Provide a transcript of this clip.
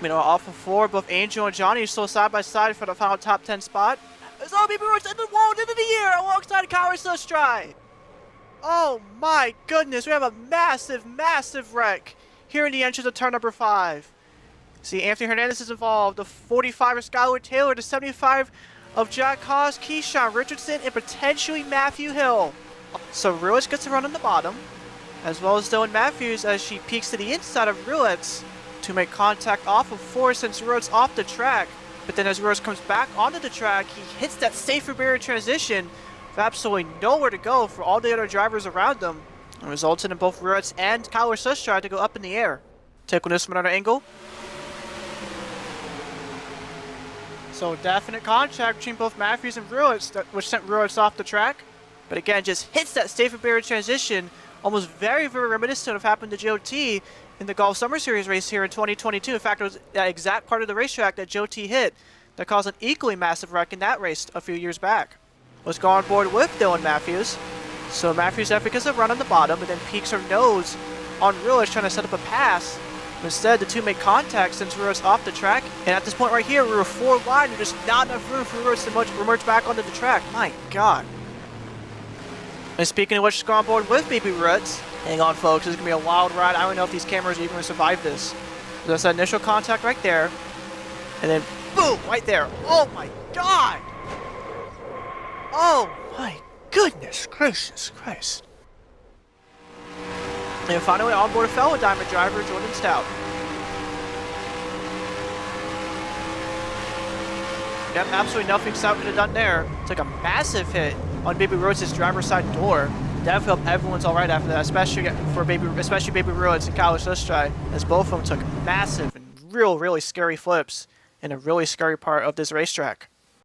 Meanwhile, off of 4, both Angel and Johnny are still side by side for the final top 10 spot. It's all Bibi Ruiz in the wall into the air alongside Skylor Sustrai. Oh my goodness, we have a massive, massive wreck here in the entrance of turn number 5. See, Anthony Hernandez is involved, the 45 of Skylor Taylor, the 75 of Jack Haas, Keyshawn Richardson, and potentially Matthew Hill. So Ruiz gets a run on the bottom, as well as Dylan Mathews as she peeks to the inside of Ruiz to make contact off of 4 since Ruiz off the track. But then as Ruiz comes back onto the track, he hits that safer barrier transition with absolutely nowhere to go for all the other drivers around him, and resulted in both Ruiz and Skylor Sustrai to go up in the air. Taking this from another angle. So definite contact between both Mathews and Ruiz, which sent Ruiz off the track. But again, just hits that safer barrier transition, almost very, very reminiscent of what happened to Joe T in the Golf Summer Series race here in 2022. In fact, it was that exact part of the racetrack that Joe T hit that caused an equally massive wreck in that race a few years back. Let's go on board with Dylan Mathews. So Mathews definitely gets a run on the bottom and then peeks her nose on Ruiz trying to set up a pass. Instead, the two make contact since Ruiz off the track. And at this point right here, we were 4 wide and there's not enough room for Ruiz to merge back onto the track. My God. And speaking of which, let's go on board with Bibi Ruiz. Hang on, folks. This is going to be a wild ride. I don't know if these cameras are even going to survive this. There's that initial contact right there. And then, boom, right there. Oh, my God. Oh, my goodness gracious Christ. And finally, on board a fellow Diamond driver, Jordan Stout. Yep, absolutely nothing Stout could have done there. Took a massive hit on Bibi Ruiz's driver's side door. Definitely hope everyone's alright after that, especially Bibi Ruiz and Skylor Sustrai, as both of them took massive and really scary flips in a really scary part of this racetrack.